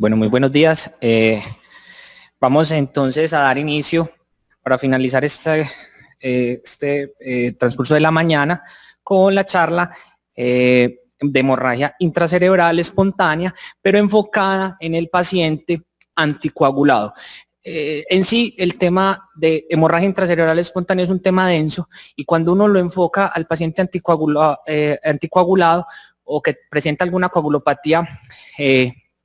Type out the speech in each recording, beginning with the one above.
Bueno, muy buenos días. Vamos entonces a dar inicio para finalizar este transcurso de la mañana con la charla de hemorragia intracerebral espontánea, pero enfocada en el paciente anticoagulado. En sí, el tema de hemorragia intracerebral espontánea es un tema denso y cuando uno lo enfoca al paciente anticoagulado o que presenta alguna coagulopatía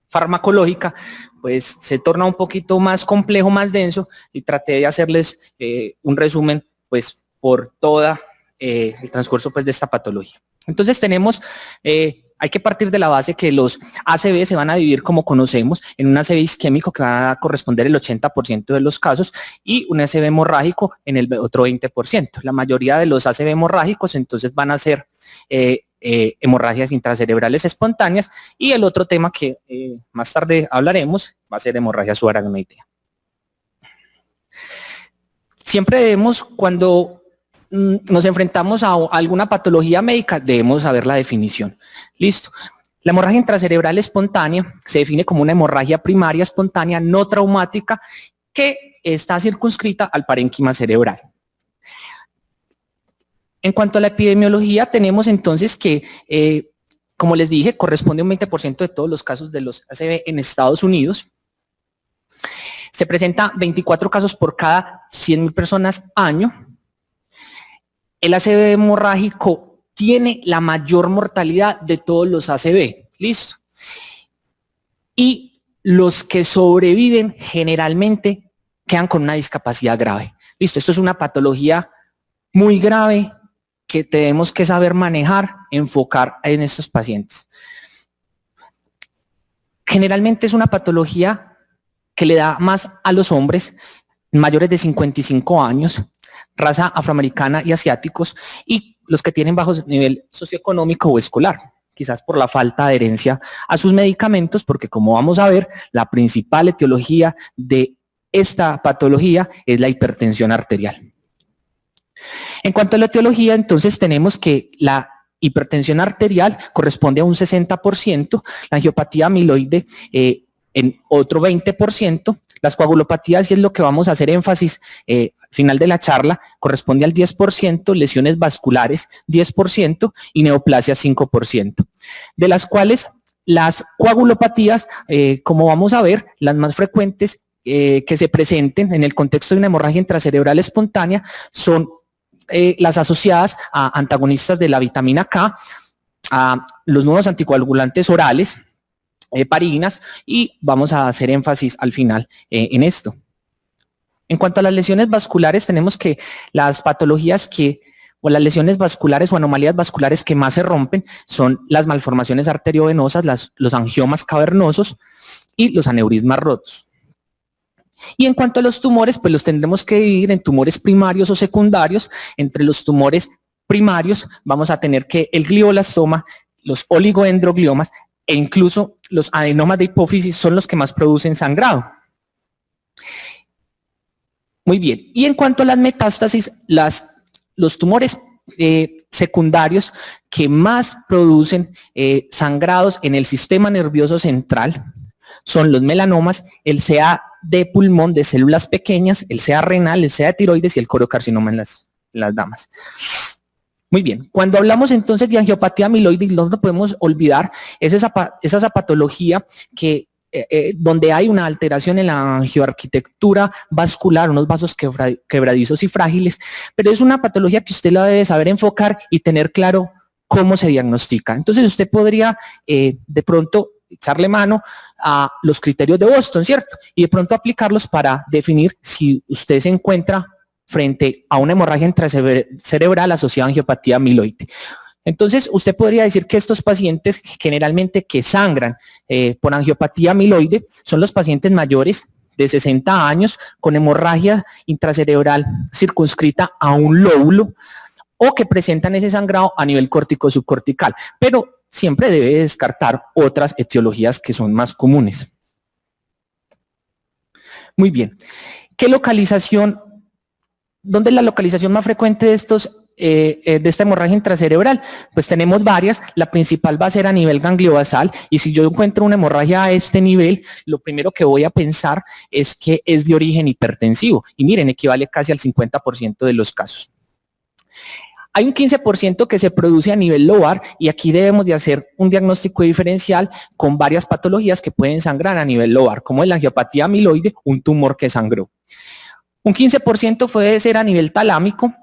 farmacológica, pues se torna un poquito más complejo, más denso, y traté de hacerles un resumen pues por toda el transcurso pues de esta patología. Entonces tenemos, hay que partir de la base que los ACV se van a dividir como conocemos en un ACV isquémico que va a corresponder el 80% de los casos y un ACV hemorrágico en el otro 20%. La mayoría de los ACV hemorrágicos entonces van a ser hemorragias intracerebrales espontáneas y el otro tema que más tarde hablaremos va a ser hemorragia subaracnoidea. Siempre debemos, cuando nos enfrentamos a alguna patología médica, debemos saber la definición. Listo. La hemorragia intracerebral espontánea se define como una hemorragia primaria espontánea no traumática que está circunscrita al parénquima cerebral. En cuanto a la epidemiología, tenemos entonces que, como les dije, corresponde a un 20% de todos los casos de los ACV en Estados Unidos. Se presenta 24 casos por cada 100.000 personas año. El ACV hemorrágico tiene la mayor mortalidad de todos los ACV. Listo. Y los que sobreviven generalmente quedan con una discapacidad grave. Listo. Esto es una patología muy grave que tenemos que saber manejar, enfocar en estos pacientes. Generalmente es una patología que le da más a los hombres mayores de 55 años, raza afroamericana y asiáticos, y los que tienen bajo nivel socioeconómico o escolar, quizás por la falta de herencia a sus medicamentos, porque como vamos a ver, la principal etiología de esta patología es la hipertensión arterial. En cuanto a la etiología, entonces tenemos que la hipertensión arterial corresponde a un 60%, la angiopatía amiloide en otro 20%, las coagulopatías, y es lo que vamos a hacer énfasis al final de la charla, corresponde al 10%, lesiones vasculares 10% y neoplasia 5%, de las cuales las coagulopatías, como vamos a ver, las más frecuentes que se presenten en el contexto de una hemorragia intracerebral espontánea son las asociadas a antagonistas de la vitamina K, a los nuevos anticoagulantes orales, parinas, y vamos a hacer énfasis al final en esto. En cuanto a las lesiones vasculares, tenemos que las patologías o las lesiones vasculares o anomalías vasculares que más se rompen son las malformaciones arteriovenosas, los angiomas cavernosos y los aneurismas rotos. Y en cuanto a los tumores, pues los tendremos que dividir en tumores primarios o secundarios. Entre los tumores primarios vamos a tener que el glioblastoma, los oligodendrogliomas e incluso los adenomas de hipófisis son los que más producen sangrado. Muy bien, y en cuanto a las metástasis, los tumores secundarios que más producen sangrados en el sistema nervioso central son los melanomas, el CA de pulmón de células pequeñas, el CA renal, el CA de tiroides y el corocarcinoma en las damas. Muy bien, cuando hablamos entonces de angiopatía amiloide, no nos podemos olvidar, es esa patología que donde hay una alteración en la angioarquitectura vascular, unos vasos quebradizos y frágiles, pero es una patología que usted la debe saber enfocar y tener claro cómo se diagnostica. Entonces usted podría de pronto echarle mano a los criterios de Boston, ¿cierto? Y de pronto aplicarlos para definir si usted se encuentra frente a una hemorragia intracerebral asociada a angiopatía amiloide. Entonces, usted podría decir que estos pacientes generalmente que sangran por angiopatía amiloide son los pacientes mayores de 60 años con hemorragia intracerebral circunscrita a un lóbulo o que presentan ese sangrado a nivel córtico subcortical, pero siempre debe descartar otras etiologías que son más comunes. Muy bien. ¿Qué localización? ¿Dónde es la localización más frecuente de estos de esta hemorragia intracerebral? Pues tenemos varias. La principal va a ser a nivel gangliobasal, y si yo encuentro una hemorragia a este nivel, lo primero que voy a pensar es que es de origen hipertensivo, y miren, equivale casi al 50% de los casos. Hay un 15% que se produce a nivel lobar, y aquí debemos de hacer un diagnóstico diferencial con varias patologías que pueden sangrar a nivel lobar, como la angiopatía amiloide, un tumor que sangró. Un 15% puede ser a nivel talámico,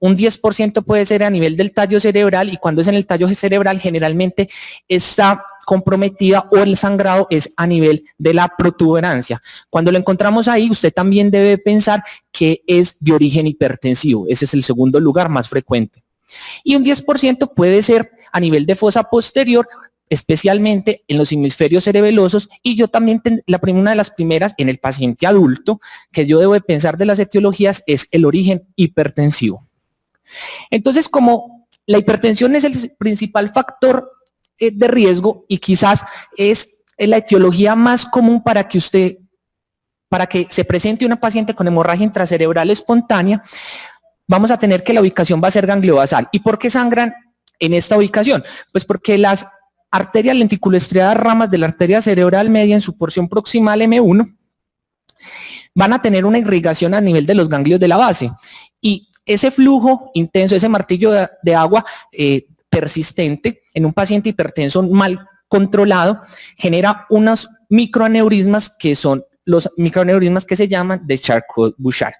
un 10% puede ser a nivel del tallo cerebral, y cuando es en el tallo cerebral generalmente está comprometida o el sangrado es a nivel de la protuberancia. Cuando lo encontramos ahí, usted también debe pensar que es de origen hipertensivo. Ese es el segundo lugar más frecuente. Y un 10% puede ser a nivel de fosa posterior, especialmente en los hemisferios cerebelosos, y yo también, una de las primeras en el paciente adulto que yo debo de pensar de las etiologías es el origen hipertensivo. Entonces, como la hipertensión es el principal factor de riesgo y quizás es la etiología más común para que se presente una paciente con hemorragia intracerebral espontánea, vamos a tener que la ubicación va a ser gangliobasal. ¿Y por qué sangran en esta ubicación? Pues porque las arterias lenticuloestriadas ramas de la arteria cerebral media en su porción proximal M1 van a tener una irrigación a nivel de los ganglios de la base, y ese flujo intenso, ese martillo de agua persistente en un paciente hipertenso mal controlado genera unos microaneurismas que son los microaneurismas que se llaman de Charcot-Bouchard,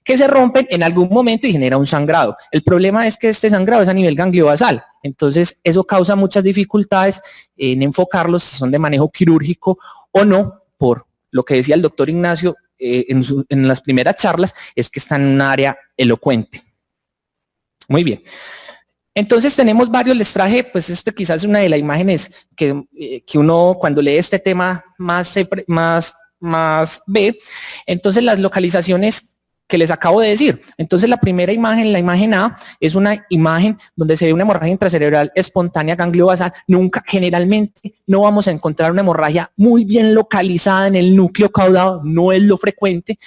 que se rompen en algún momento y genera un sangrado. El problema es que este sangrado es a nivel gangliobasal, entonces eso causa muchas dificultades en enfocarlos si son de manejo quirúrgico o no, por lo que decía el doctor Ignacio en las primeras charlas, es que está en un área elocuente. Muy bien. Entonces tenemos varios, les traje, pues quizás es una de las imágenes que uno cuando lee este tema más ve. Entonces las localizaciones que les acabo de decir. Entonces la primera imagen, la imagen A, es una imagen donde se ve una hemorragia intracerebral espontánea gangliobasal. Generalmente no vamos a encontrar una hemorragia muy bien localizada en el núcleo caudado, no es lo frecuente,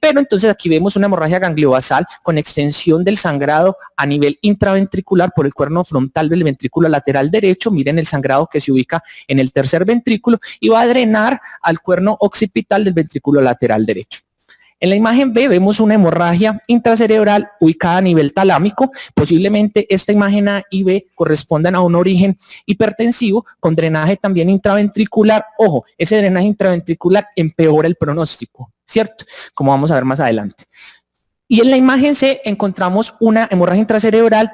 pero entonces aquí vemos una hemorragia gangliobasal con extensión del sangrado a nivel intraventricular por el cuerno frontal del ventrículo lateral derecho. Miren el sangrado que se ubica en el tercer ventrículo y va a drenar al cuerno occipital del ventrículo lateral derecho. En la imagen B vemos una hemorragia intracerebral ubicada a nivel talámico. Posiblemente esta imagen A y B correspondan a un origen hipertensivo con drenaje también intraventricular. Ojo, ese drenaje intraventricular empeora el pronóstico, ¿cierto? Como vamos a ver más adelante. Y en la imagen C encontramos una hemorragia intracerebral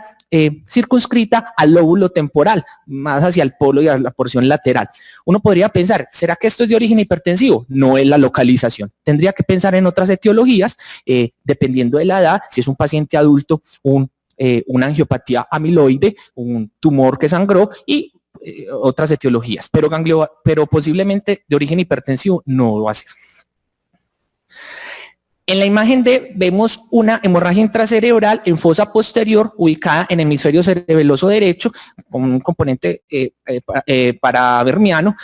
circunscrita al lóbulo temporal, más hacia el polo y a la porción lateral. Uno podría pensar, ¿será que esto es de origen hipertensivo? No es la localización. Tendría que pensar en otras etiologías, dependiendo de la edad, si es un paciente adulto, una angiopatía amiloide, un tumor que sangró y otras etiologías, pero posiblemente de origen hipertensivo no va a ser. En la imagen D vemos una hemorragia intracerebral en fosa posterior ubicada en hemisferio cerebeloso derecho con un componente paravermiano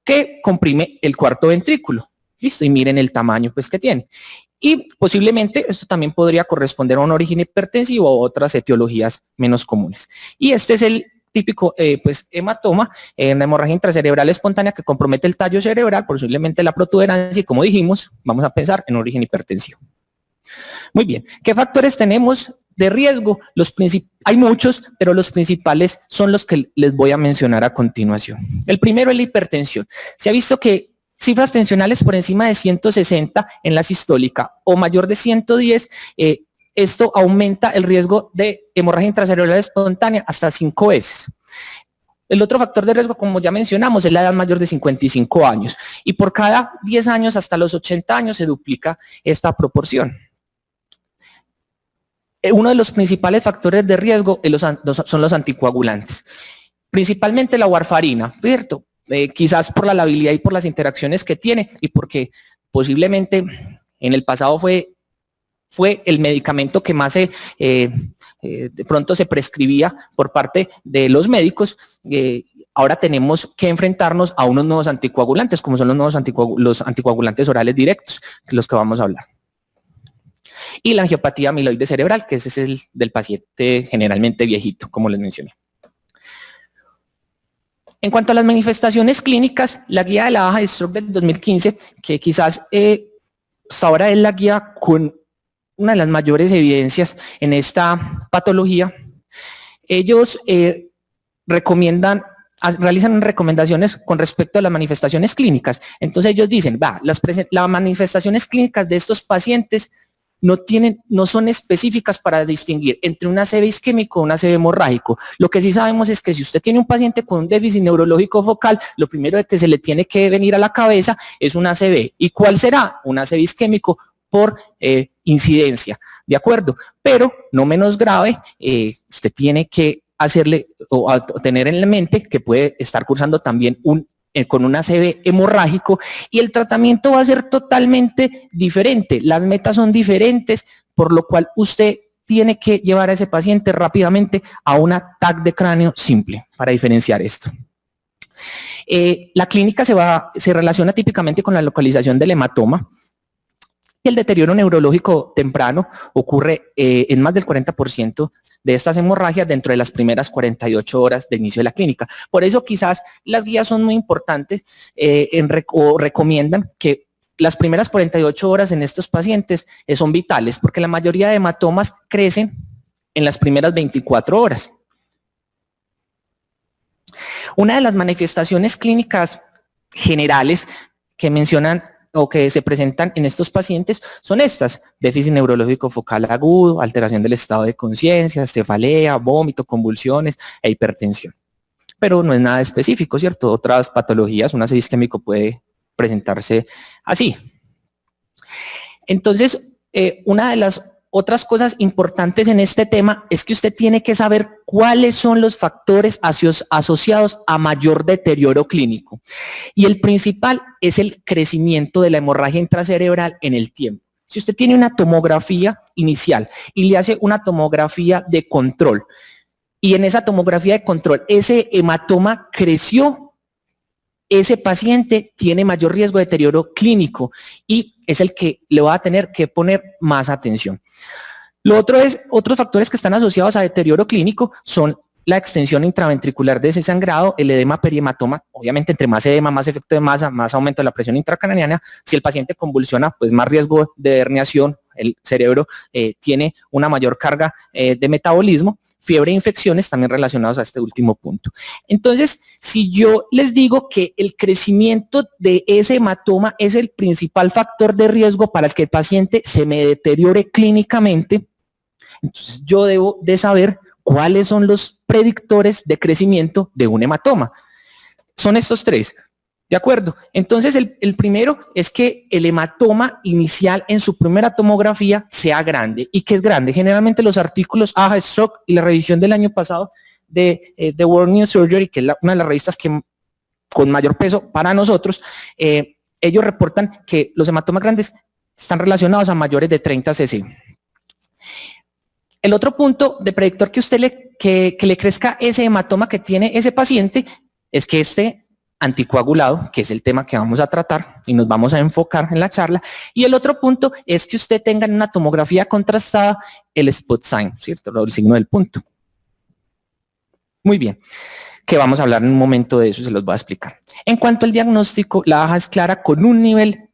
que comprime el cuarto ventrículo. Listo, y miren el tamaño pues que tiene. Y posiblemente esto también podría corresponder a un origen hipertensivo o otras etiologías menos comunes. Y este es el típico hematoma en la hemorragia intracerebral espontánea que compromete el tallo cerebral, posiblemente la protuberancia, y como dijimos, vamos a pensar en origen hipertensivo. Muy bien, ¿qué factores tenemos de riesgo? Hay muchos, pero los principales son los que les voy a mencionar a continuación. El primero es la hipertensión. Se ha visto que cifras tensionales por encima de 160 en la sistólica o mayor de 110, esto aumenta el riesgo de hemorragia intracerebral espontánea hasta 5 veces. El otro factor de riesgo, como ya mencionamos, es la edad mayor de 55 años. Y por cada 10 años hasta los 80 años se duplica esta proporción. Uno de los principales factores de riesgo son los anticoagulantes. Principalmente la warfarina, ¿cierto? Quizás por la labilidad y por las interacciones que tiene y porque posiblemente en el pasado fue el medicamento que más de pronto se prescribía por parte de los médicos. Ahora tenemos que enfrentarnos a unos nuevos anticoagulantes, como son los nuevos los anticoagulantes orales directos, los que vamos a hablar. y la angiopatía amiloide cerebral, que ese es el del paciente generalmente viejito, como les mencioné. En cuanto a las manifestaciones clínicas, la guía de la baja de stroke del 2015, que quizás hasta ahora es la guía con una de las mayores evidencias en esta patología, ellos realizan recomendaciones con respecto a las manifestaciones clínicas. Entonces ellos dicen, las manifestaciones clínicas de estos pacientes no son específicas para distinguir entre un ACV isquémico o un ACV hemorrágico. Lo que sí sabemos es que si usted tiene un paciente con un déficit neurológico focal, lo primero que se le tiene que venir a la cabeza es un ACV. ¿Y cuál será? Un ACV isquémico por incidencia, ¿de acuerdo? Pero no menos grave, usted tiene que hacerle o tener en la mente que puede estar cursando también con un ACV hemorrágico, y el tratamiento va a ser totalmente diferente. Las metas son diferentes, por lo cual usted tiene que llevar a ese paciente rápidamente a un TAC de cráneo simple para diferenciar esto. La clínica se relaciona típicamente con la localización del hematoma. El deterioro neurológico temprano ocurre en más del 40% de estas hemorragias dentro de las primeras 48 horas de inicio de la clínica. Por eso quizás las guías son muy importantes o recomiendan que las primeras 48 horas en estos pacientes son vitales, porque la mayoría de hematomas crecen en las primeras 24 horas. Una de las manifestaciones clínicas generales que mencionan o que se presentan en estos pacientes son estas: déficit neurológico focal agudo, alteración del estado de conciencia, cefalea, vómito, convulsiones e hipertensión. Pero no es nada específico, ¿cierto? Otras patologías, un ACV isquémico puede presentarse así. Entonces, una de las otras cosas importantes en este tema es que usted tiene que saber cuáles son los factores asociados a mayor deterioro clínico. Y el principal es el crecimiento de la hemorragia intracerebral en el tiempo. Si usted tiene una tomografía inicial y le hace una tomografía de control, y en esa tomografía de control ese hematoma creció, ese paciente tiene mayor riesgo de deterioro clínico y es el que le va a tener que poner más atención. Lo otro es, otros factores que están asociados a deterioro clínico son la extensión intraventricular de ese sangrado, el edema perihematoma. Obviamente, entre más edema, más efecto de masa, más aumento de la presión intracraneana. Si el paciente convulsiona, pues más riesgo de herniación. El cerebro tiene una mayor carga de metabolismo. Fiebre e infecciones también relacionados a este último punto. Entonces, si yo les digo que el crecimiento de ese hematoma es el principal factor de riesgo para el que el paciente se me deteriore clínicamente, entonces yo debo de saber cuáles son los predictores de crecimiento de un hematoma. Son estos tres, ¿de acuerdo? Entonces, el primero es que el hematoma inicial en su primera tomografía sea grande. ¿Y qué es grande? Generalmente los artículos AHA Stroke y la revisión del año pasado de The World Neurosurgery, que es una de las revistas que con mayor peso para nosotros, ellos reportan que los hematomas grandes están relacionados a mayores de 30 cc. El otro punto de predictor que usted que le crezca ese hematoma que tiene ese paciente es que esté anticoagulado, que es el tema que vamos a tratar y nos vamos a enfocar en la charla. Y el otro punto es que usted tenga en una tomografía contrastada el spot sign, ¿cierto? El signo del punto. Muy bien, que vamos a hablar en un momento de eso, se los voy a explicar. En cuanto al diagnóstico, la baja es clara con un nivel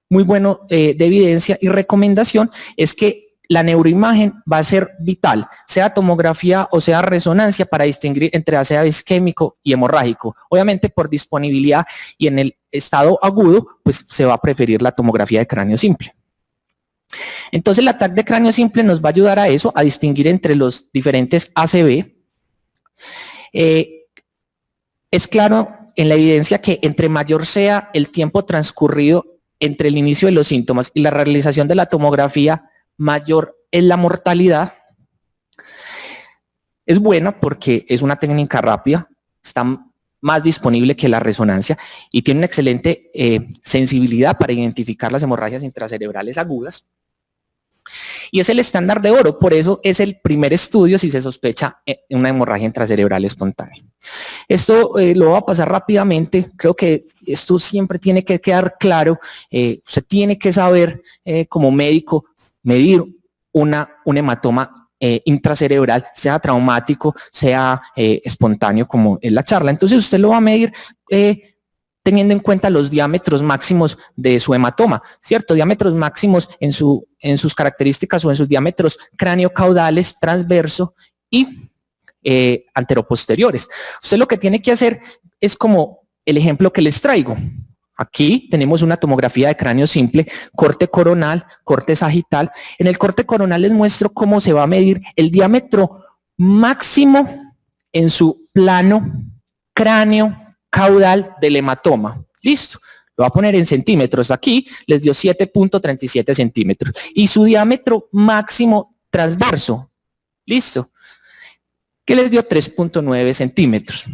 muy bueno de evidencia y recomendación, es que la neuroimagen va a ser vital, sea tomografía o sea resonancia, para distinguir entre ACV isquémico y hemorrágico. Obviamente, por disponibilidad y en el estado agudo, pues se va a preferir la tomografía de cráneo simple. Entonces, el TAC de cráneo simple nos va a ayudar a eso, a distinguir entre los diferentes ACV. Es claro en la evidencia que entre mayor sea el tiempo transcurrido entre el inicio de los síntomas y la realización de la tomografía, mayor es la mortalidad. Es buena porque es una técnica rápida, está más disponible que la resonancia y tiene una excelente sensibilidad para identificar las hemorragias intracerebrales agudas. Y es el estándar de oro, por eso es el primer estudio si se sospecha una hemorragia intracerebral espontánea. Esto lo voy a pasar rápidamente, creo que esto siempre tiene que quedar claro, usted tiene que saber como médico medir un hematoma intracerebral, sea traumático, sea espontáneo, como es la charla. Entonces usted lo va a medir teniendo en cuenta los diámetros máximos de su hematoma, ¿cierto? Diámetros máximos en sus características o en sus diámetros cráneo-caudales, transverso y anteroposteriores. Usted lo que tiene que hacer es como el ejemplo que les traigo. Aquí tenemos una tomografía de cráneo simple, corte coronal, corte sagital. En el corte coronal les muestro cómo se va a medir el diámetro máximo en su plano cráneo caudal del hematoma. Listo. Lo voy a poner en centímetros. Aquí les dio 7.37 centímetros. Y su diámetro máximo transverso. Listo. Que les dio 3.9 centímetros.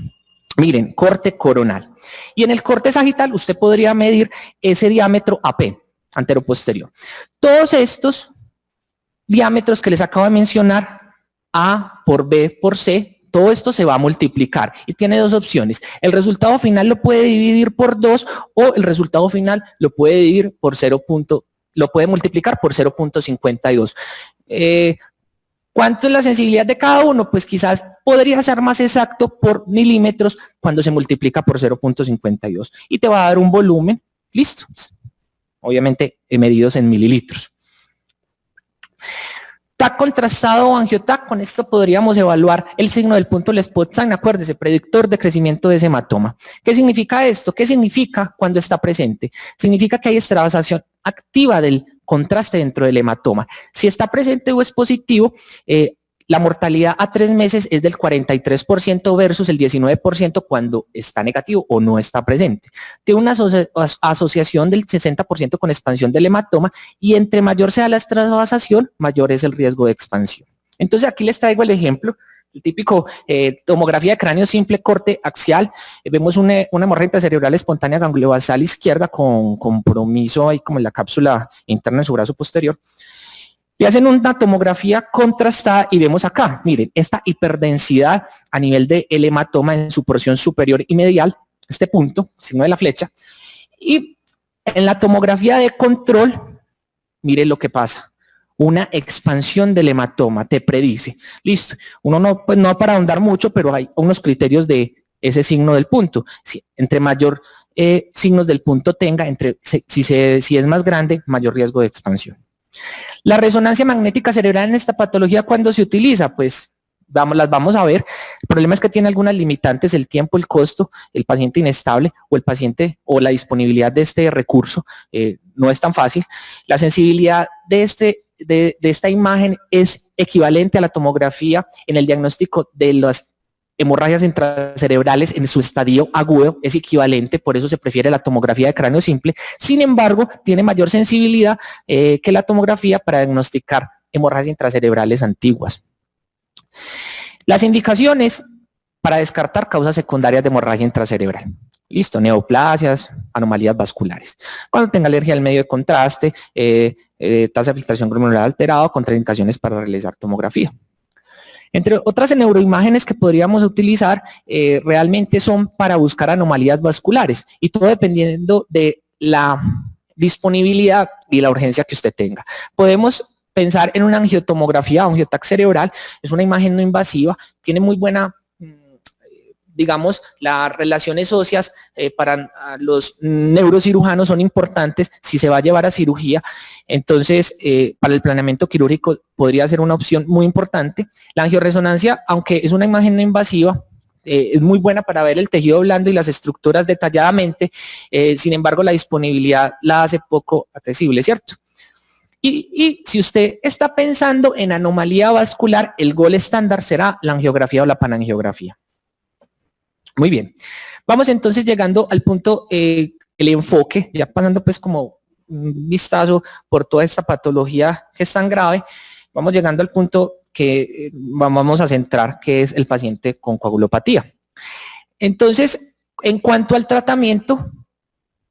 Miren, corte coronal. Y en el corte sagital usted podría medir ese diámetro AP, anteroposterior. Todos estos diámetros que les acabo de mencionar, A por B por C, todo esto se va a multiplicar y tiene dos opciones. El resultado final lo puede dividir por 2 o el resultado final lo puede dividir por 0. Lo puede multiplicar por 0.52. ¿Cuánto es la sensibilidad de cada uno? Pues quizás podría ser más exacto por milímetros cuando se multiplica por 0.52 y te va a dar un volumen, listo, obviamente medidos en mililitros. TAC contrastado o angiotac, con esto podríamos evaluar el signo del punto del spot sign, acuérdese, predictor de crecimiento de ese hematoma. ¿Qué significa esto? ¿Qué significa cuando está presente? Significa que hay extravasación activa del contraste dentro del hematoma. Si está presente o es positivo, la mortalidad a 3 meses es del 43% versus el 19% cuando está negativo o no está presente. Tiene una asociación del 60% con expansión del hematoma y entre mayor sea la extravasación, mayor es el riesgo de expansión. Entonces aquí les traigo el ejemplo, el típico tomografía de cráneo simple, corte axial. Vemos una hemorragia intracerebral espontánea gangliobasal izquierda con compromiso ahí como en la cápsula interna en su brazo posterior. Le hacen una tomografía contrastada y vemos acá, miren, esta hiperdensidad a nivel del hematoma en su porción superior y medial, este punto, signo de la flecha, y en la tomografía de control, miren lo que pasa, una expansión del hematoma, te predice, listo, uno no, pues no para ahondar mucho, pero hay unos criterios de ese signo del punto, si, entre mayor signos del punto tenga, si es más grande, mayor riesgo de expansión. La resonancia magnética cerebral en esta patología, ¿cuándo se utiliza? Pues las vamos a ver. El problema es que tiene algunas limitantes, el tiempo, el costo, el paciente inestable o el paciente o la disponibilidad de este recurso no es tan fácil. La sensibilidad de esta imagen es equivalente a la tomografía en el diagnóstico de las hemorragias intracerebrales en su estadio agudo, es equivalente, por eso se prefiere la tomografía de cráneo simple. Sin embargo, tiene mayor sensibilidad que la tomografía para diagnosticar hemorragias intracerebrales antiguas. Las indicaciones para descartar causas secundarias de hemorragia intracerebral. Listo, neoplasias, anomalías vasculares. Cuando tenga alergia al medio de contraste, tasa de filtración glomerular alterada, contraindicaciones para realizar tomografía. Entre otras neuroimágenes que podríamos utilizar realmente son para buscar anomalías vasculares y todo dependiendo de la disponibilidad y la urgencia que usted tenga. Podemos pensar en una angiotomografía o angiotac cerebral, es una imagen no invasiva, tiene muy buena, digamos, las relaciones óseas para los neurocirujanos son importantes si se va a llevar a cirugía, entonces para el planeamiento quirúrgico podría ser una opción muy importante. La angioresonancia, aunque es una imagen no invasiva, es muy buena para ver el tejido blando y las estructuras detalladamente, sin embargo la disponibilidad la hace poco accesible, ¿cierto? Y si usted está pensando en anomalía vascular, el gol estándar será la angiografía o la panangiografía. Muy bien, vamos entonces llegando al punto, el enfoque, ya pasando pues como un vistazo por toda esta patología que es tan grave, vamos llegando al punto que vamos a centrar, que es el paciente con coagulopatía. Entonces, en cuanto al tratamiento,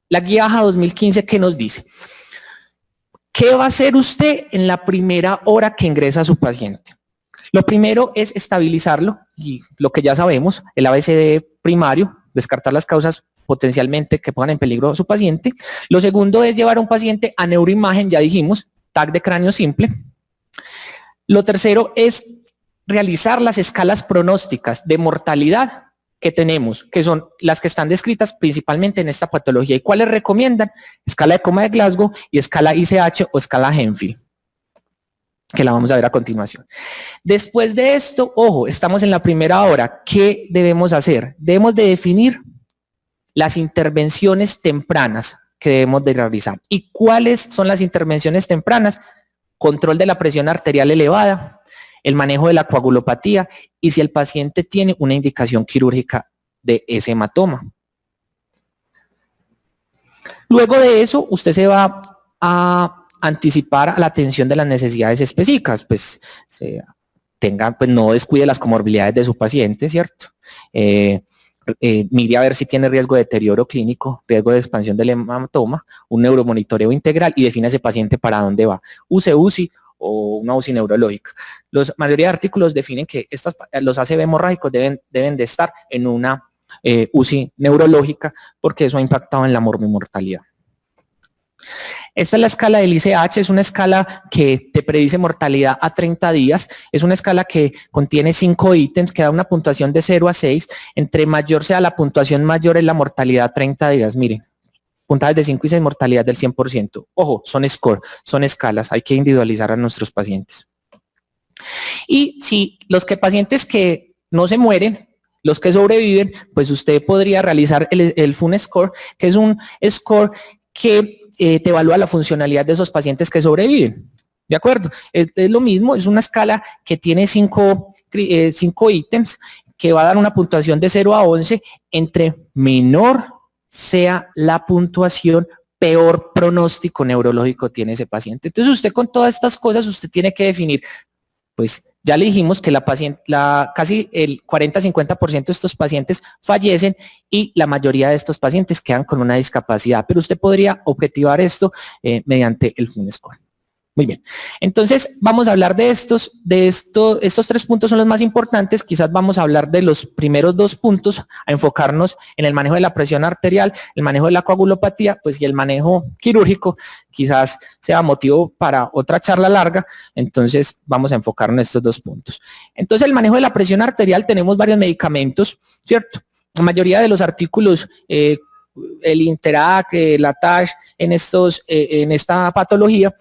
la guía AJA 2015, ¿qué nos dice? ¿Qué va a hacer usted en la primera hora que ingresa a su paciente? Lo primero es estabilizarlo y lo que ya sabemos, el ABCD primario, descartar las causas potencialmente que pongan en peligro a su paciente. Lo segundo es llevar a un paciente a neuroimagen, ya dijimos, TAC de cráneo simple. Lo tercero es realizar las escalas pronósticas de mortalidad que tenemos, que son las que están descritas principalmente en esta patología. ¿Y cuáles recomiendan? Escala de coma de Glasgow y escala ICH o escala Henfield, que la vamos a ver a continuación. Después de esto, ojo, estamos en la primera hora. ¿Qué debemos hacer? Debemos de definir las intervenciones tempranas que debemos de realizar. ¿Y cuáles son las intervenciones tempranas? Control de la presión arterial elevada, el manejo de la coagulopatía y si el paciente tiene una indicación quirúrgica de ese hematoma. Luego de eso, usted se va a anticipar a la atención de las necesidades específicas, pues no descuide las comorbilidades de su paciente, ¿cierto? Mire a ver si tiene riesgo de deterioro clínico, riesgo de expansión del hematoma, un neuromonitoreo integral y define ese paciente para dónde va, UCI o una UCI neurológica. La mayoría de artículos definen que los ACV hemorrágicos deben de estar en una UCI neurológica porque eso ha impactado en la morbimortalidad. Esta es la escala del ICH, es una escala que te predice mortalidad a 30 días, es una escala que contiene 5 ítems, que da una puntuación de 0 a 6, entre mayor sea la puntuación, mayor es la mortalidad a 30 días, miren, puntajes de 5 y 6, mortalidad del 100%, ojo, son score, son escalas, hay que individualizar a nuestros pacientes. Y si los pacientes que no se mueren, los que sobreviven, pues usted podría realizar el FUN score, que es un score que te evalúa la funcionalidad de esos pacientes que sobreviven. ¿De acuerdo? Es lo mismo, es una escala que tiene 5 ítems que va a dar una puntuación de 0 a 11. Entre menor sea la puntuación, peor pronóstico neurológico tiene ese paciente. Entonces usted con todas estas cosas, usted tiene que definir, pues ya le dijimos que casi el 40-50% de estos pacientes fallecen y la mayoría de estos pacientes quedan con una discapacidad, pero usted podría objetivar esto mediante el FUN score. Muy bien, entonces vamos a hablar de estos 3 puntos son los más importantes, quizás vamos a hablar de los primeros 2 puntos, a enfocarnos en el manejo de la presión arterial, el manejo de la coagulopatía, pues y el manejo quirúrgico, quizás sea motivo para otra charla larga, entonces vamos a enfocarnos en estos 2 puntos. Entonces el manejo de la presión arterial tenemos varios medicamentos, ¿cierto? La mayoría de los artículos el Interac, la TASH, en esta patología,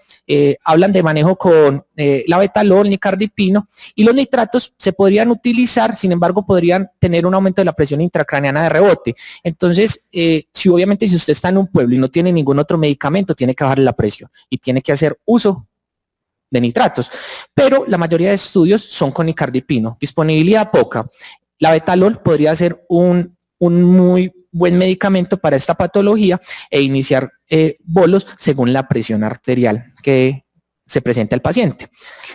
hablan de manejo con labetalol, nicardipino, y los nitratos se podrían utilizar, sin embargo, podrían tener un aumento de la presión intracraneana de rebote. Entonces, obviamente, si usted está en un pueblo y no tiene ningún otro medicamento, tiene que bajarle la presión y tiene que hacer uso de nitratos. Pero la mayoría de estudios son con nicardipino, disponibilidad poca. Labetalol podría ser un muy buen medicamento para esta patología e iniciar bolos según la presión arterial que se presenta al paciente.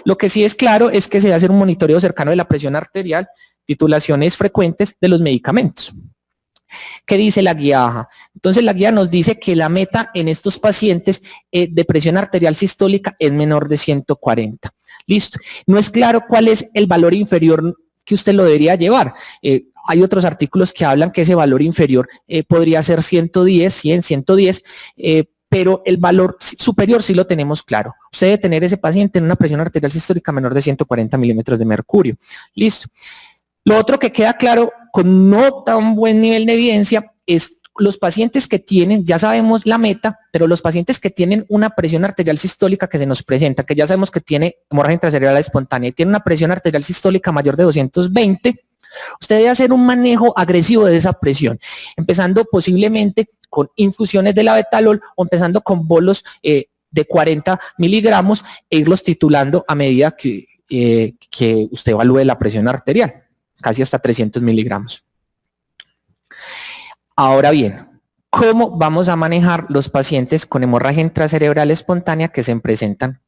Lo que sí es claro es que se debe hacer un monitoreo cercano de la presión arterial, titulaciones frecuentes de los medicamentos. ¿Qué dice la guía AJA? Entonces la guía nos dice que la meta en estos pacientes de presión arterial sistólica es menor de 140. Listo. No es claro cuál es el valor inferior que usted lo debería llevar. Hay otros artículos que hablan que ese valor inferior podría ser 110, 100, 110, pero el valor superior sí lo tenemos claro. Usted debe tener ese paciente en una presión arterial sistólica menor de 140 milímetros de mercurio. Listo. Lo otro que queda claro con no tan buen nivel de evidencia es los pacientes que tienen, ya sabemos la meta, pero los pacientes que tienen una presión arterial sistólica que se nos presenta, que ya sabemos que tiene hemorragia intracerebral espontánea y tiene una presión arterial sistólica mayor de 220, usted debe hacer un manejo agresivo de esa presión, empezando posiblemente con infusiones de labetalol o empezando con bolos de 40 miligramos e irlos titulando a medida que usted evalúe la presión arterial, casi hasta 300 miligramos. Ahora bien, ¿cómo vamos a manejar los pacientes con hemorragia intracerebral espontánea que se presentan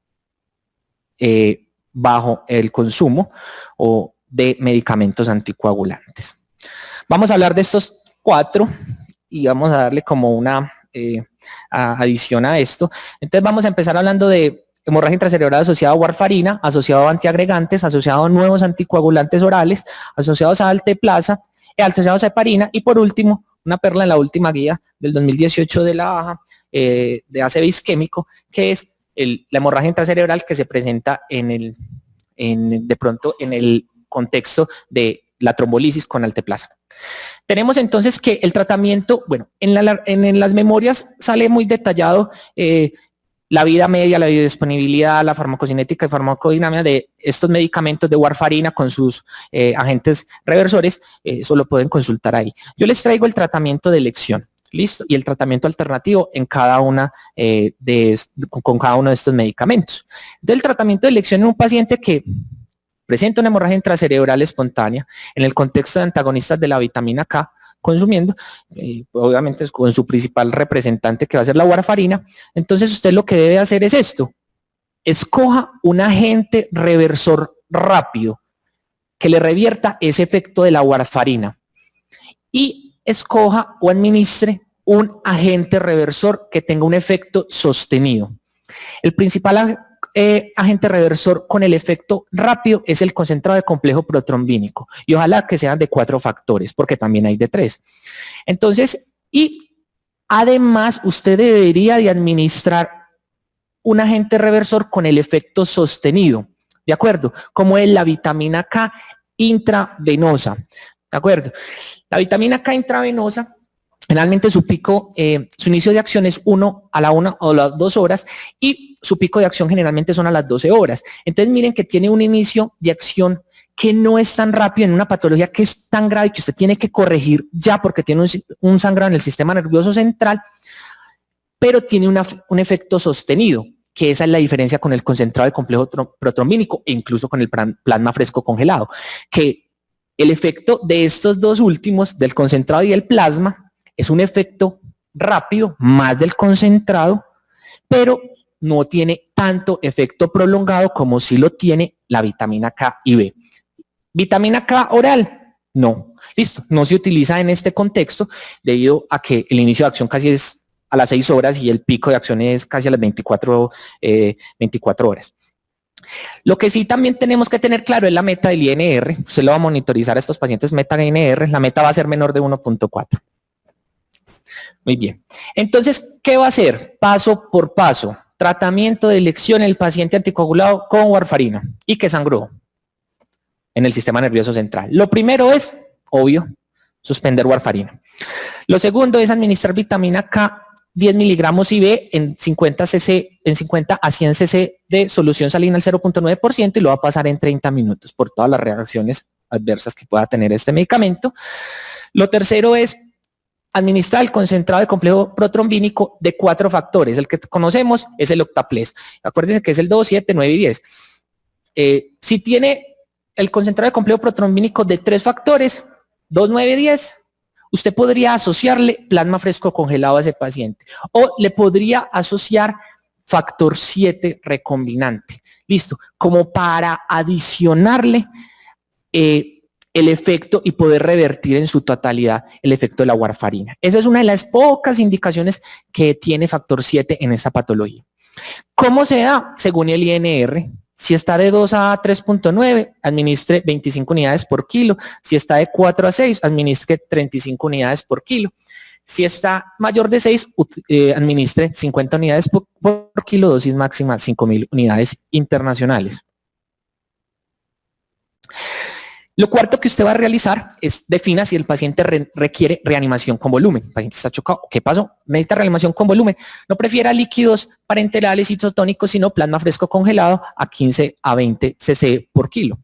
bajo el consumo o de medicamentos anticoagulantes? Vamos a hablar de estos 4 y vamos a darle como una adición a esto. Entonces vamos a empezar hablando de hemorragia intracerebral asociada a warfarina, asociado a antiagregantes, asociado a nuevos anticoagulantes orales, asociados a alteplasa, asociados a heparina y por último, una perla en la última guía del 2018 de la AJA de ACV isquémico, que es la hemorragia intracerebral que se presenta en de pronto en el contexto de la trombolisis con alteplasa. Tenemos entonces que el tratamiento, bueno, en las memorias sale muy detallado la vida media, la biodisponibilidad, la farmacocinética y farmacodinámica de estos medicamentos de warfarina con sus agentes reversores. Eso lo pueden consultar ahí. Yo les traigo el tratamiento de elección, ¿listo? Y el tratamiento alternativo en cada una con cada uno de estos medicamentos. Entonces, el tratamiento de elección en un paciente que presenta una hemorragia intracerebral espontánea en el contexto de antagonistas de la vitamina K, consumiendo, obviamente con su principal representante que va a ser la warfarina. Entonces usted lo que debe hacer es esto: escoja un agente reversor rápido que le revierta ese efecto de la warfarina y escoja o administre un agente reversor que tenga un efecto sostenido. El principal agente reversor con el efecto rápido es el concentrado de complejo protrombínico, y ojalá que sean de 4 factores, porque también hay de 3. Entonces, y además usted debería de administrar un agente reversor con el efecto sostenido, ¿de acuerdo? Como es la vitamina K intravenosa, ¿de acuerdo? La vitamina K intravenosa, generalmente su pico, su inicio de acción es a la 1 o las 2 horas, y su pico de acción generalmente son a las 12 horas. Entonces miren que tiene un inicio de acción que no es tan rápido en una patología que es tan grave que usted tiene que corregir ya porque tiene un sangrado en el sistema nervioso central, pero tiene un efecto sostenido, que esa es la diferencia con el concentrado de complejo protrombínico e incluso con el plasma fresco congelado, que el efecto de estos dos últimos, del concentrado y el plasma, es un efecto rápido, más del concentrado, pero no tiene tanto efecto prolongado como si lo tiene la vitamina K y B. ¿Vitamina K oral? No. Listo, no se utiliza en este contexto debido a que el inicio de acción casi es a las 6 horas y el pico de acción es casi a las 24 horas. Lo que sí también tenemos que tener claro es la meta del INR. Usted lo va a monitorizar a estos pacientes meta INR. La meta va a ser menor de 1.4. Muy bien. Entonces, ¿qué va a hacer? Paso por paso. Tratamiento de elección en el paciente anticoagulado con warfarina y que sangró en el sistema nervioso central. Lo primero es, obvio, suspender warfarina. Lo segundo es administrar vitamina K 10 miligramos IV en 50 a 100 cc de solución salina al 0.9% y lo va a pasar en 30 minutos por todas las reacciones adversas que pueda tener este medicamento. Lo tercero es administrar el concentrado de complejo protrombínico de 4 factores. El que conocemos es el octaples. Acuérdense que es el 2, 7, 9 y 10. Si tiene el concentrado de complejo protrombínico de 3 factores, 2, 9, 10, usted podría asociarle plasma fresco congelado a ese paciente o le podría asociar factor 7 recombinante. Listo, como para adicionarle el efecto y poder revertir en su totalidad el efecto de la warfarina. Esa es una de las pocas indicaciones que tiene factor 7 en esta patología. ¿Cómo se da? Según el INR. Si está de 2 a 3.9, administre 25 unidades por kilo. Si está de 4 a 6, administre 35 unidades por kilo. Si está mayor de 6, administre 50 unidades por kilo, dosis máxima 5.000 unidades internacionales. Lo cuarto que usted va a realizar es defina si el paciente requiere reanimación con volumen. El paciente está chocado. ¿Qué pasó? Necesita reanimación con volumen. No prefiera líquidos parenterales isotónicos, sino plasma fresco congelado a 15 a 20 cc por kilo.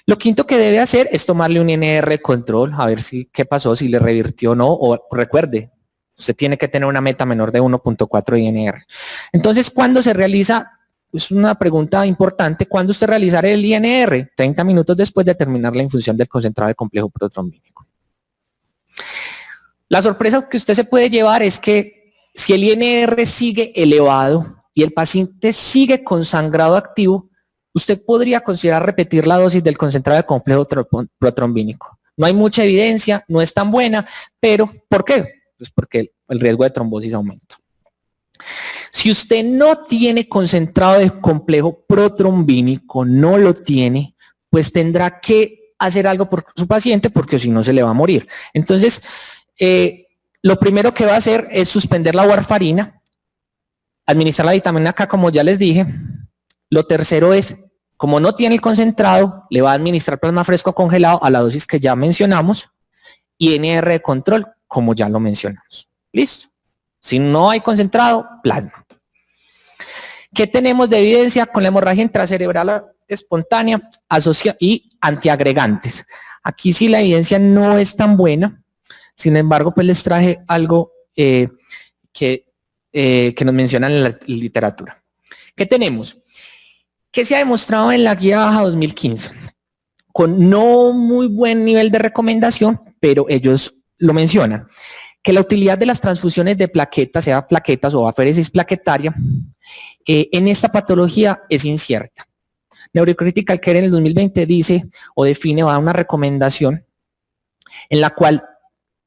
Lo quinto que debe hacer es tomarle un INR control, a ver qué pasó, si le revirtió o no. O recuerde, usted tiene que tener una meta menor de 1.4 INR. Entonces, ¿cuándo se realiza? Es una pregunta importante. ¿Cuándo usted realizará el INR? 30 minutos después de terminar la infusión del concentrado de complejo protrombínico. La sorpresa que usted se puede llevar es que si el INR sigue elevado y el paciente sigue con sangrado activo, usted podría considerar repetir la dosis del concentrado de complejo protrombínico. No hay mucha evidencia, no es tan buena, pero ¿por qué? Pues porque el riesgo de trombosis aumenta. Si usted no tiene concentrado de complejo protrombínico, no lo tiene, pues tendrá que hacer algo por su paciente porque si no se le va a morir. Entonces, lo primero que va a hacer es suspender la warfarina, administrar la vitamina K como ya les dije. Lo tercero es Como no tiene el concentrado, le va a administrar plasma fresco congelado a la dosis que ya mencionamos y NR de control, como ya lo mencionamos. ¿Listo? Si no hay concentrado, plasma. ¿Qué tenemos de evidencia con la hemorragia intracerebral espontánea y antiagregantes? Aquí sí la evidencia no es tan buena. Sin embargo, pues les traje algo que nos mencionan en la literatura. ¿Qué tenemos? Que se ha demostrado en la guía baja 2015, con no muy buen nivel de recomendación, pero ellos lo mencionan, que la utilidad de las transfusiones de plaquetas, sea plaquetas o aféresis plaquetaria, en esta patología es incierta. Neurocritical Care en el 2020 dice o define o da una recomendación en la cual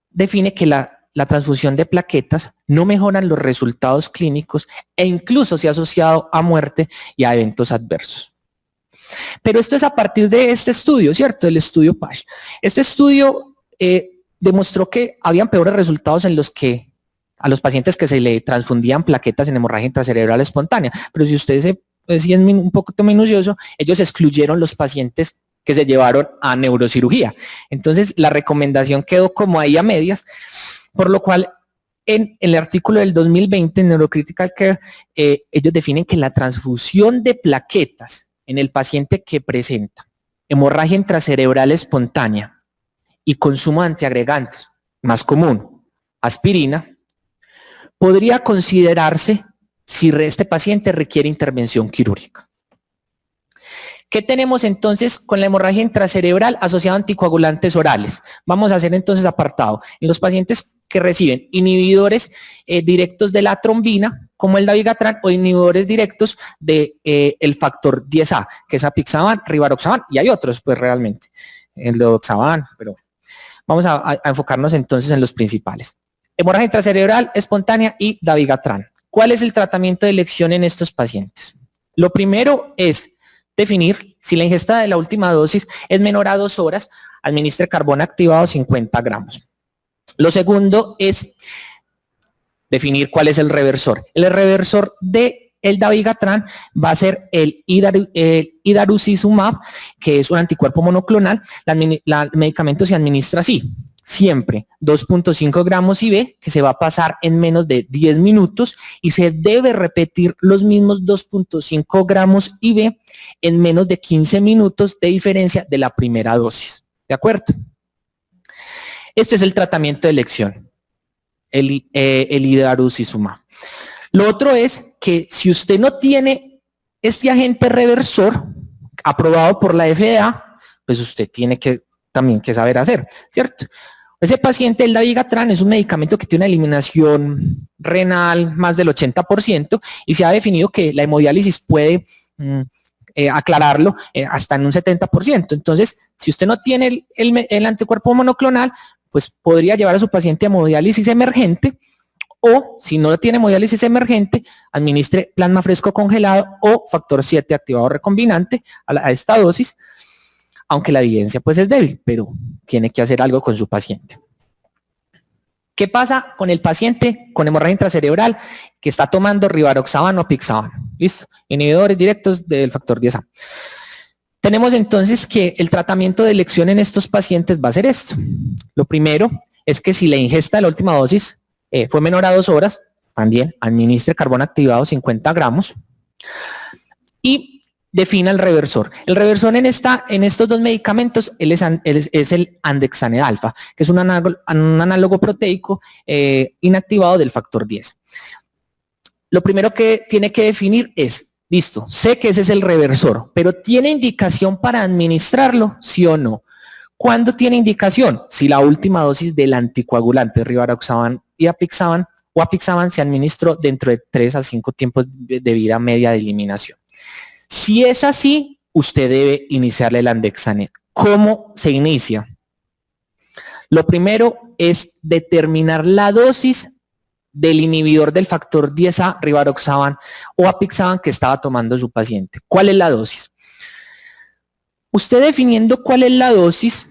define que la transfusión de plaquetas no mejoran los resultados clínicos e incluso se ha asociado a muerte y a eventos adversos. Pero esto es a partir de este estudio, ¿cierto? El estudio PASH. Este estudio demostró que habían peores resultados en los que a los pacientes que se le transfundían plaquetas en hemorragia intracerebral espontánea. Pero si ustedes si es un poquito minucioso, ellos excluyeron los pacientes que se llevaron a neurocirugía. Entonces, la recomendación quedó como ahí a medias, por lo cual en el artículo del 2020 en Neurocritical Care, ellos definen que la transfusión de plaquetas en el paciente que presenta hemorragia intracerebral espontánea y consumo de antiagregantes, más común, aspirina, podría considerarse si este paciente requiere intervención quirúrgica. ¿Qué tenemos entonces con la hemorragia intracerebral asociada a anticoagulantes orales? Vamos a hacer entonces apartado. En los pacientes que reciben inhibidores directos de la trombina, como el dabigatran, o inhibidores directos del factor 10A, que es apixaban, rivaroxaban, y hay otros pues realmente, el doxaban, pero vamos a enfocarnos entonces en los principales. Hemorragia intracerebral espontánea y dabigatran. ¿Cuál es el tratamiento de elección en estos pacientes? Lo primero es definir si la ingesta de la última dosis es menor a 2 horas, administre carbón activado 50 gramos. Lo segundo es definir cuál es el reversor. El reversor del dabigatran va a ser el idarucizumab, que es un anticuerpo monoclonal. El medicamento se administra así. Siempre 2.5 gramos IV, que se va a pasar en menos de 10 minutos y se debe repetir los mismos 2.5 gramos IV en menos de 15 minutos de diferencia de la primera dosis. ¿De acuerdo? Este es el tratamiento de elección, el idarucizumab. Lo otro es que si usted no tiene este agente reversor aprobado por la FDA, pues usted tiene que también que saber hacer, ¿cierto? Ese paciente, el dabigatran, es un medicamento que tiene una eliminación renal más del 80% y se ha definido que la hemodiálisis puede aclararlo hasta en un 70%. Entonces, si usted no tiene el anticuerpo monoclonal, pues podría llevar a su paciente a hemodiálisis emergente, o si no tiene hemodiálisis emergente, administre plasma fresco congelado o factor 7 activado recombinante a esta dosis, aunque la evidencia pues es débil, pero tiene que hacer algo con su paciente. ¿Qué pasa con el paciente con hemorragia intracerebral que está tomando rivaroxaban o apixaban? ¿Listo? Inhibidores directos del factor 10A. Tenemos entonces que el tratamiento de elección en estos pacientes va a ser esto. Lo primero es que si la ingesta de la última dosis fue menor a 2 horas, también administre carbón activado 50 gramos y defina el reversor. El reversor en estos dos medicamentos es el andexane alfa, que es un análogo proteico inactivado del factor 10. Lo primero que tiene que definir es, listo, sé que ese es el reversor, pero ¿tiene indicación para administrarlo? ¿Sí o no? ¿Cuándo tiene indicación? Si la última dosis del anticoagulante rivaroxaban y apixaban se administró dentro de 3 a 5 tiempos de vida media de eliminación. Si es así, usted debe iniciarle el andexane. ¿Cómo se inicia? Lo primero es determinar la dosis del inhibidor del factor 10A, rivaroxaban o apixaban que estaba tomando su paciente. ¿Cuál es la dosis? Usted definiendo cuál es la dosis,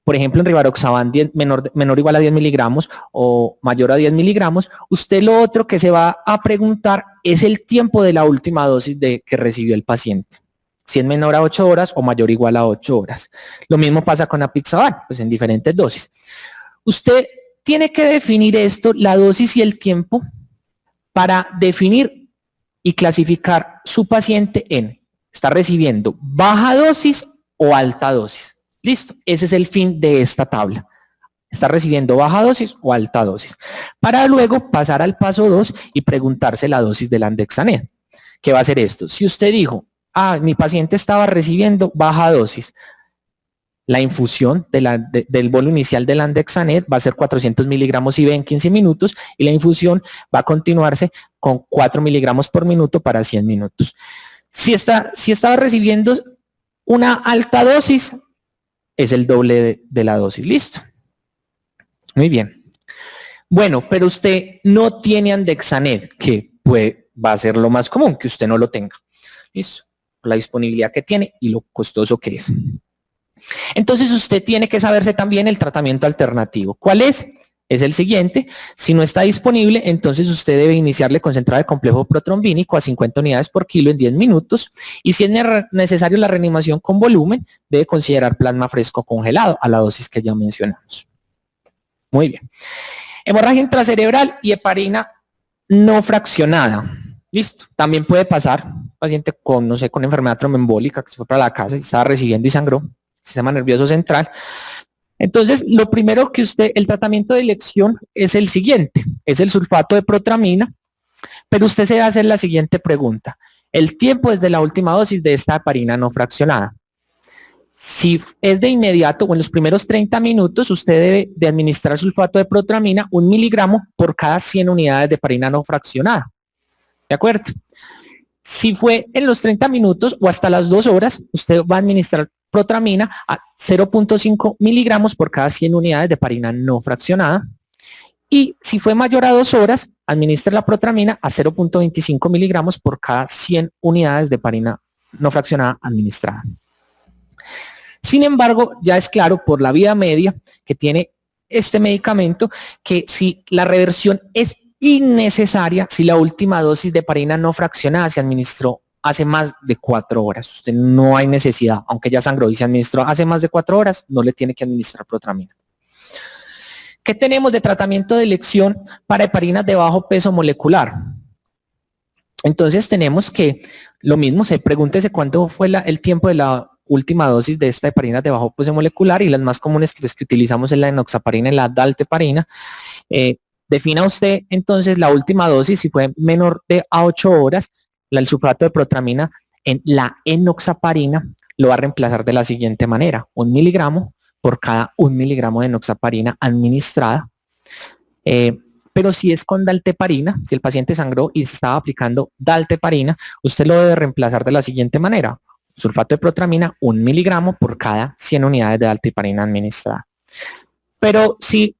por ejemplo en rivaroxaban menor o igual a 10 miligramos o mayor a 10 miligramos, usted lo otro que se va a preguntar es el tiempo de la última dosis que recibió el paciente. si es menor a 8 horas o mayor o igual a 8 horas. Lo mismo pasa con apixaban, pues en diferentes dosis. Usted tiene que definir esto, la dosis y el tiempo, para definir y clasificar su paciente en, ¿está recibiendo baja dosis o alta dosis? Listo, ese es el fin de esta tabla. ¿Está recibiendo baja dosis o alta dosis? Para luego pasar al paso 2 y preguntarse la dosis del Andexanet. ¿Qué va a hacer esto? Si usted dijo, mi paciente estaba recibiendo baja dosis, la infusión del bolo inicial del Andexanet va a ser 400 miligramos IV en 15 minutos y la infusión va a continuarse con 4 miligramos por minuto para 100 minutos. Si estaba recibiendo una alta dosis, es el doble de la dosis. Listo. Muy bien. Bueno, pero usted no tiene Andexanet, que va a ser lo más común, que usted no lo tenga. Listo. La disponibilidad que tiene y lo costoso que es. Entonces usted tiene que saberse también el tratamiento alternativo. ¿Cuál es? Es el siguiente. Si no está disponible, entonces usted debe iniciarle concentrado de complejo protrombínico a 50 unidades por kilo en 10 minutos. Y si es necesario la reanimación con volumen, debe considerar plasma fresco congelado a la dosis que ya mencionamos. Muy bien. Hemorragia intracerebral y heparina no fraccionada. Listo. También puede pasar paciente con, no sé, con enfermedad tromboembólica que se fue para la casa y estaba recibiendo y sangró. Sistema nervioso central. Entonces, lo primero que el tratamiento de elección es el siguiente, es el sulfato de protramina, pero usted se va a hacer la siguiente pregunta. El tiempo desde la última dosis de esta heparina no fraccionada. Si es de inmediato o en los primeros 30 minutos, usted debe de administrar sulfato de protramina 1 miligramo por cada 100 unidades de heparina no fraccionada. ¿De acuerdo? Si fue en los 30 minutos o hasta las 2 horas, usted va a administrar protramina a 0.5 miligramos por cada 100 unidades de heparina no fraccionada. Y si fue mayor a 2 horas, administra la protramina a 0.25 miligramos por cada 100 unidades de heparina no fraccionada administrada. Sin embargo, ya es claro por la vida media que tiene este medicamento que si la reversión es innecesaria, si la última dosis de heparina no fraccionada se administró hace más de 4 horas, usted no hay necesidad, aunque ya sangró y se administró hace más de 4 horas, no le tiene que administrar protramina. ¿Qué tenemos de tratamiento de elección para heparinas de bajo peso molecular? Entonces tenemos que, lo mismo, pregúntese cuánto fue el tiempo de la última dosis de esta heparina de bajo peso molecular y las más comunes que utilizamos es la enoxaparina y la dalteparina. Defina usted entonces la última dosis, si fue menor de a 8 horas, el sulfato de protramina en la enoxaparina lo va a reemplazar de la siguiente manera, 1 miligramo por cada 1 miligramo de enoxaparina administrada. Pero si es con dalteparina, si el paciente sangró y se estaba aplicando dalteparina, usted lo debe reemplazar de la siguiente manera, sulfato de protramina 1 miligramo por cada 100 unidades de dalteparina administrada. Pero si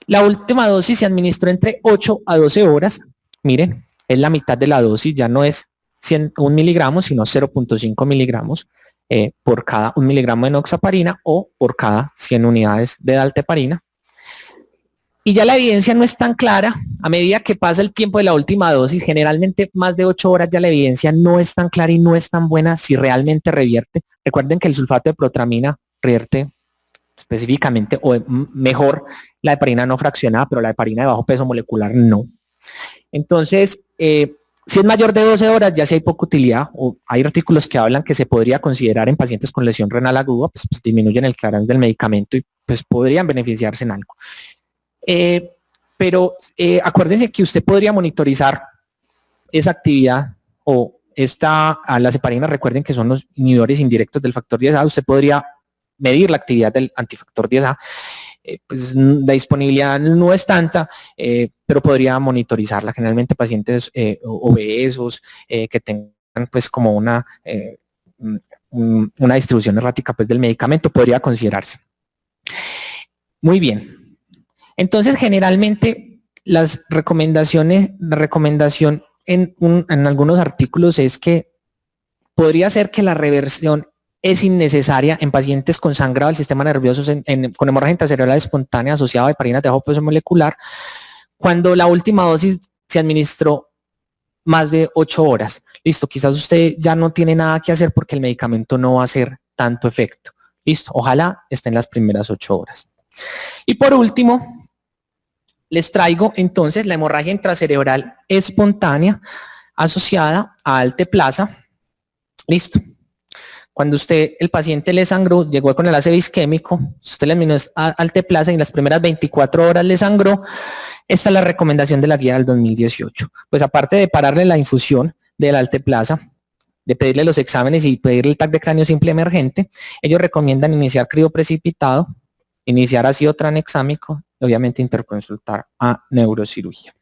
la última dosis se administró entre 8 a 12 horas, miren, es la mitad de la dosis, ya no es 1 miligramos, sino 0.5 miligramos por cada 1 miligramo de enoxaparina o por cada 100 unidades de dalteparina. Y ya la evidencia no es tan clara, a medida que pasa el tiempo de la última dosis, generalmente más de 8 horas ya la evidencia no es tan clara y no es tan buena si realmente revierte. Recuerden que el sulfato de protramina revierte específicamente o mejor la heparina no fraccionada, pero la heparina de bajo peso molecular no. Entonces, si es mayor de 12 horas, ya sí hay poca utilidad, o hay artículos que hablan que se podría considerar en pacientes con lesión renal aguda, pues disminuyen el clearance del medicamento y pues podrían beneficiarse en algo. Pero acuérdense que usted podría monitorizar esa actividad o las heparinas, recuerden que son los inhibidores indirectos del factor 10A, usted podría medir la actividad del antifactor 10A, pues la disponibilidad no es tanta, pero podría monitorizarla. Generalmente pacientes obesos que tengan pues como una distribución errática pues del medicamento podría considerarse. Muy bien. Entonces generalmente la recomendación en algunos artículos es que podría ser que la reversión es innecesaria en pacientes con sangrado del sistema nervioso con hemorragia intracerebral espontánea asociada a heparinas de bajo peso molecular, cuando la última dosis se administró más de 8 horas. Listo, quizás usted ya no tiene nada que hacer porque el medicamento no va a hacer tanto efecto. Listo, ojalá esté en las primeras 8 horas. Y por último, les traigo entonces la hemorragia intracerebral espontánea asociada a alteplasa. Listo. Cuando el paciente le sangró, llegó con el ácido isquémico, usted le administró alteplasa y en las primeras 24 horas le sangró, esta es la recomendación de la guía del 2018. Pues aparte de pararle la infusión de la alteplasa, de pedirle los exámenes y pedirle el TAC de cráneo simple emergente, ellos recomiendan iniciar crioprecipitado, iniciar ácido tranexámico y obviamente interconsultar a neurocirugía.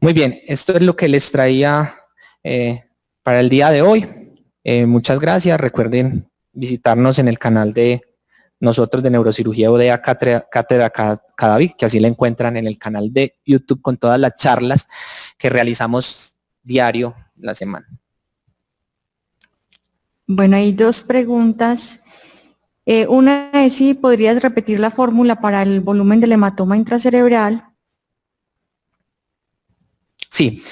Muy bien, esto es lo que les traía para el día de hoy. Muchas gracias. Recuerden visitarnos en el canal de nosotros de Neurocirugía ODEA Cátedra Cadavid, que así la encuentran en el canal de YouTube con todas las charlas que realizamos diario la semana. Bueno, hay dos preguntas. Una es si podrías repetir la fórmula para el volumen del hematoma intracerebral. Sí.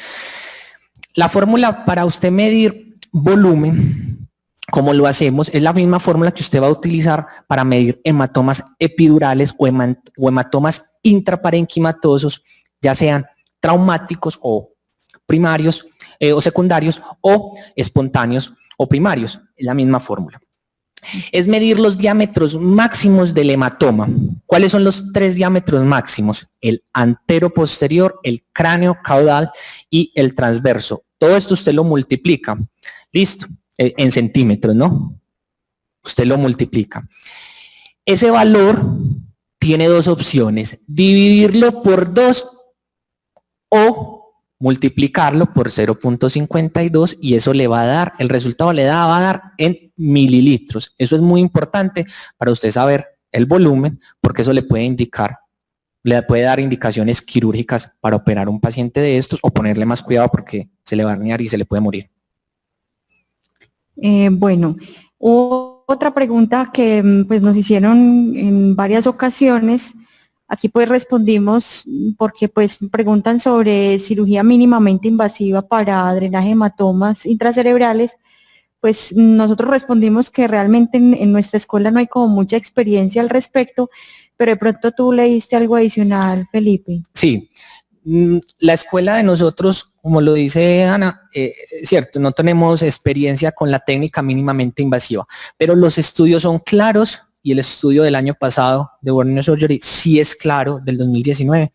La fórmula para usted medir volumen, como lo hacemos, es la misma fórmula que usted va a utilizar para medir hematomas epidurales o hematomas intraparenquimatosos, ya sean traumáticos o primarios o secundarios o espontáneos o primarios. Es la misma fórmula. Es medir los diámetros máximos del hematoma. ¿Cuáles son los 3 diámetros máximos? El antero-posterior, el cráneo caudal y el transverso. Todo esto usted lo multiplica. Listo, en centímetros, ¿no? Usted lo multiplica. Ese valor tiene 2 opciones. Dividirlo por 2 o multiplicarlo por 0.52 y eso le va a dar, el resultado va a dar en mililitros. Eso es muy importante para usted saber el volumen, porque eso le puede indicar, le puede dar indicaciones quirúrgicas para operar a un paciente de estos o ponerle más cuidado porque se le va a herniar y se le puede morir. Bueno, otra pregunta que pues nos hicieron en varias ocasiones. Aquí pues respondimos porque pues preguntan sobre cirugía mínimamente invasiva para drenaje de hematomas intracerebrales. Pues nosotros respondimos que realmente en nuestra escuela no hay como mucha experiencia al respecto, pero de pronto tú leíste algo adicional, Felipe. Sí, la escuela de nosotros, como lo dice Ana, cierto, no tenemos experiencia con la técnica mínimamente invasiva, pero los estudios son claros. Y el estudio del año pasado de World Neurosurgery sí es claro, del 2019,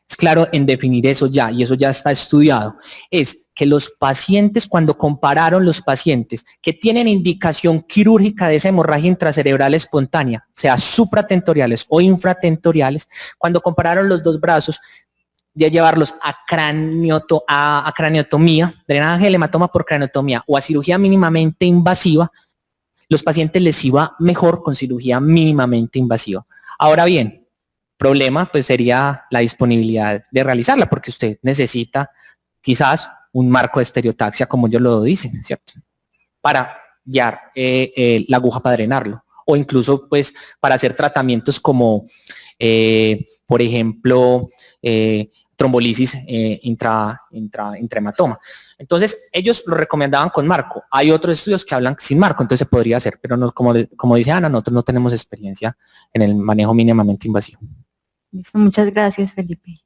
es claro en definir eso ya, y eso ya está estudiado. Es que los pacientes, cuando compararon los pacientes que tienen indicación quirúrgica de esa hemorragia intracerebral espontánea, sea supratentoriales o infratentoriales, cuando compararon los dos brazos, de llevarlos a craniotomía, drenaje del hematoma por craniotomía o a cirugía mínimamente invasiva, los pacientes les iba mejor con cirugía mínimamente invasiva. Ahora bien, problema pues sería la disponibilidad de realizarla, porque usted necesita quizás un marco de estereotaxia, como ellos lo dicen, ¿cierto? Para guiar la aguja para drenarlo, o incluso pues para hacer tratamientos como, por ejemplo, trombolisis intrahematoma. Entonces, ellos lo recomendaban con marco. Hay otros estudios que hablan sin marco, entonces se podría hacer, pero no, como dice Ana, nosotros no tenemos experiencia en el manejo mínimamente invasivo. Listo, muchas gracias, Felipe.